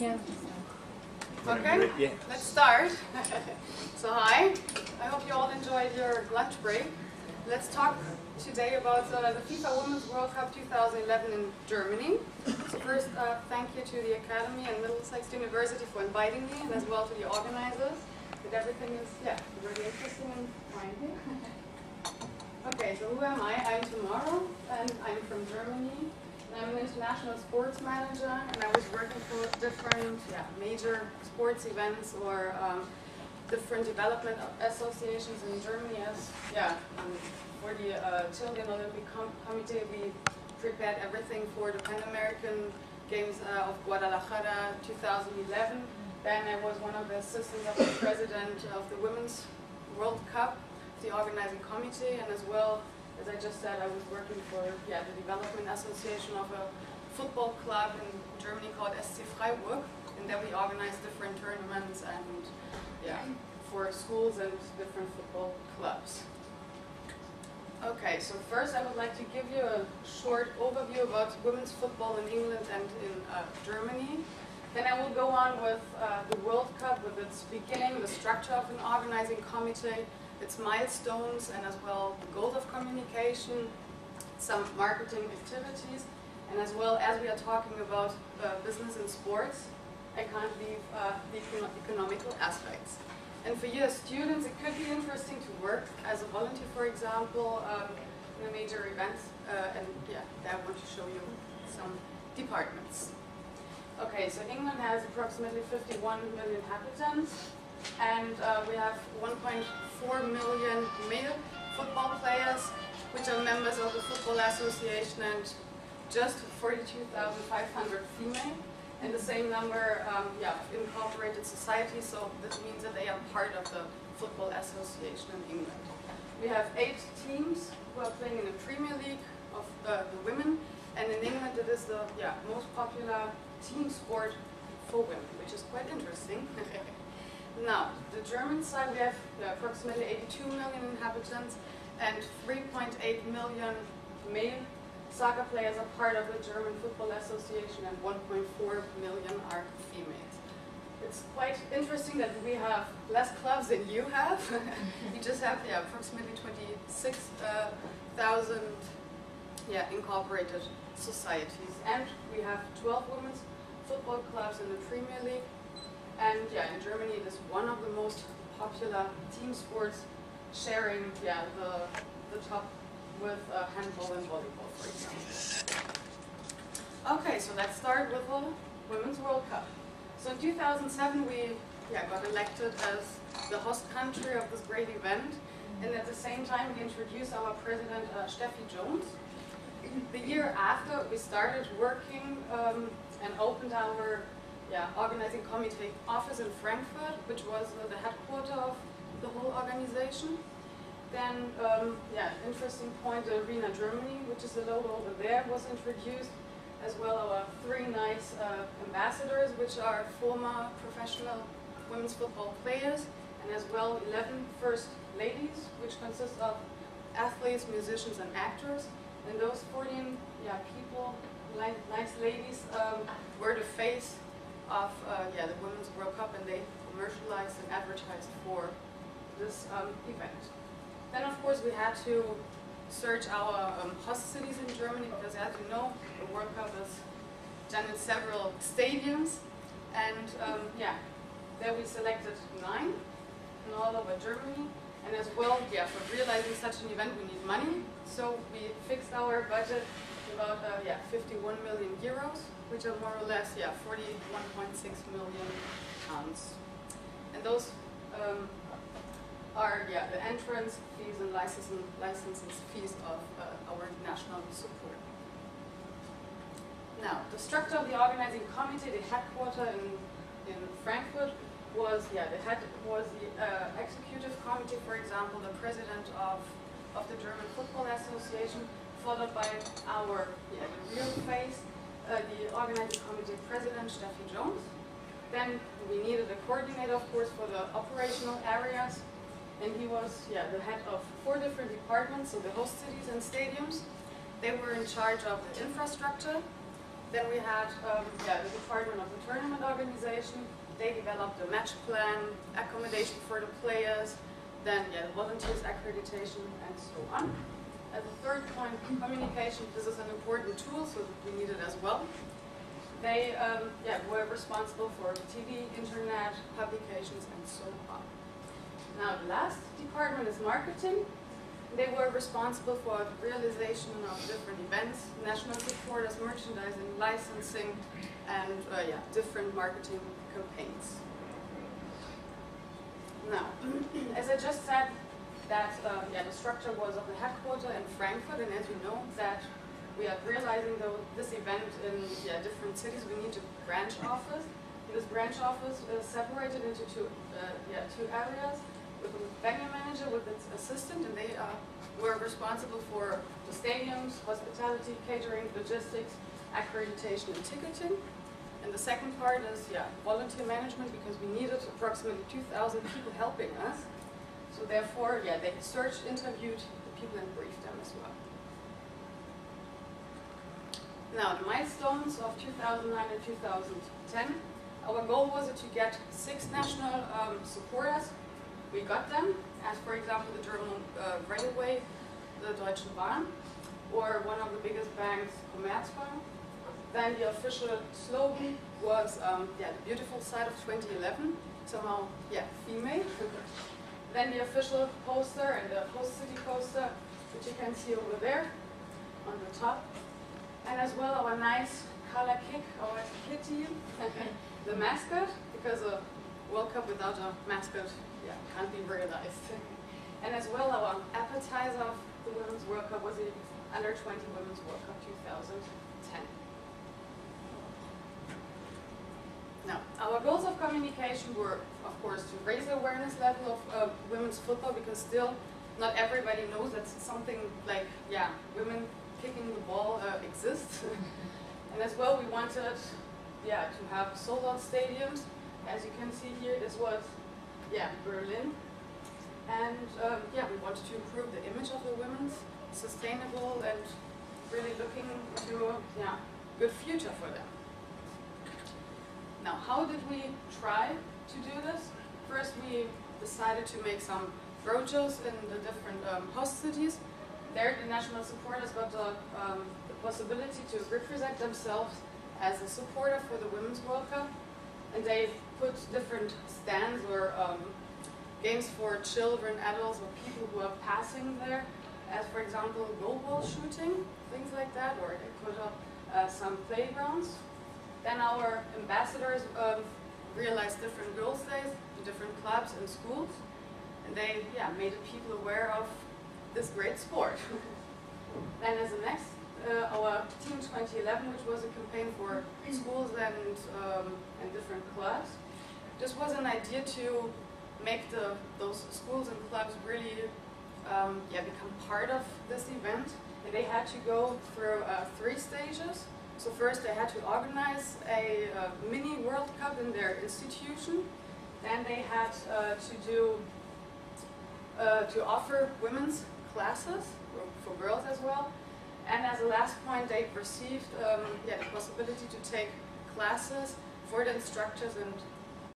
Yeah. Okay, Yeah. let's start. So hi, I hope you all enjoyed your lunch break. Let's talk today about the FIFA Women's World Cup 2011 in Germany. So first, thank you to the Academy and Middlesex University for inviting me, and as well to the organizers. That everything is, really interesting and fine here. Okay, so who am I? I'm Tomorrow, and I'm from Germany. I'm an international sports manager, and I was working for different major sports events or different development associations in Germany. As for the Children Olympic Committee, we prepared everything for the Pan American Games of Guadalajara 2011. Then I was one of the assistants of the president of the Women's World Cup, the organizing committee, and as well, as I just said, I was working for the development association of a football club in Germany called SC Freiburg, and then we organized different tournaments and for schools and different football clubs. Okay, so first I would like to give you a short overview about women's football in England and in Germany. Then I will go on with the World Cup, with its beginning, the structure of an organizing committee, its milestones, and as well the goals of communication, some marketing activities, and as well as we are talking about business and sports, I can't leave the economical aspects. And for you as students, it could be interesting to work as a volunteer, for example, in a major event, and I want to show you some departments. Okay, so England has approximately 51 million inhabitants, and we have 1.4 million male football players, which are members of the Football Association, and just 42,500 female, and the same number of incorporated societies, so this means that they are part of the Football Association in England. We have 8 teams who are playing in the Premier League of the women, and in England it is the most popular team sport for women, which is quite interesting. Now, the German side, we have approximately 82 million inhabitants, and 3.8 million male soccer players are part of the German Football Association, and 1.4 million are females. It's quite interesting that we have less clubs than you have. We just have approximately 26,000 incorporated societies, and we have 12 women's football clubs in the Premier League. And in Germany it is one of the most popular team sports, sharing the top with handball and volleyball, for example. Okay, so let's start with the Women's World Cup. So in 2007 we got elected as the host country of this great event, and at the same time we introduced our president Steffi Jones. The year after we started working and opened our organizing committee office in Frankfurt, which was the headquarters of the whole organization. Then, interesting point, the Arena Germany, which is the logo over there, was introduced, as well our 3 nice ambassadors, which are former professional women's football players, and as well 11 first ladies, which consist of athletes, musicians, and actors. And those 14 people, nice ladies, were the face of the Women's World Cup, and they commercialized and advertised for this event. Then of course we had to search our host cities in Germany, because as you know, the World Cup is done in several stadiums, and there we selected 9 in all over Germany. And as well, for realizing such an event we need money, so we fixed our budget about 51 million euros, which are more or less 41.6 million pounds. And those are the entrance fees and licenses fees of our national support. Now, the structure of the organizing committee, the headquarters in Frankfurt, was the head was the executive committee, for example, the president of the German Football Association, followed by our real face, the organizing committee president Steffi Jones. Then we needed a coordinator, of course, for the operational areas, and he was the head of 4 different departments, so the host cities and stadiums. They were in charge of the infrastructure, Then we had the Department of the Tournament Organization. They developed a match plan, accommodation for the players, then the volunteers accreditation, and so on. As a third point, communication. This is an important tool, so we need it as well. They were responsible for TV, internet, publications, and so on. Now, the last department is marketing. They were responsible for the realization of different events, national supporters, merchandising, licensing, and different marketing campaigns. Now, as I just said, that the structure was of the headquarters in Frankfurt, and as you know, that we are realizing this event in different cities, we need a branch office. This branch office is separated into two areas, with a venue manager with its assistant, and they were responsible for the stadiums, hospitality, catering, logistics, accreditation, and ticketing. And the second part is volunteer management, because we needed approximately 2,000 people helping us. So therefore, they searched, interviewed the people, and briefed them as well. Now, the milestones of 2009 and 2010. Our goal was to get 6 national supporters. We got them, as for example the German railway, the Deutsche Bahn, or one of the biggest banks, Commerzbank. Then the official slogan was the beautiful side of 2011, somehow female. Then the official poster and the host city poster, which you can see over there on the top. And as well our nice color kick, our kitty, the mascot, because a World Cup without a mascot can't be realized. And as well our appetizer of the Women's World Cup was the Under 20 Women's World Cup 2010. Now, our goals of communication were, of course, to raise the awareness level of women's football, because still not everybody knows that something like, women kicking the ball exists. And as well, we wanted, to have sold-out stadiums. As you can see here, this was, Berlin. And, we wanted to improve the image of the women's, sustainable, and really looking to a good future for them. Now, how did we try to do this? First, we decided to make some roadshows in the different host cities. There, the national supporters got the possibility to represent themselves as a supporter for the Women's World Cup. And they put different stands or games for children, adults, or people who are passing there, as for example, goalball shooting, things like that, or they put up some playgrounds. Then our ambassadors realized different girls' days in different clubs and schools, and they made the people aware of this great sport. Then as the next, our Team 2011, which was a campaign for schools and different clubs. This was an idea to make those schools and clubs really become part of this event, and they had to go through 3 stages. So first they had to organize a mini World Cup in their institution. Then they had to offer women's classes for girls as well. And as a last point, they received the possibility to take classes for the instructors and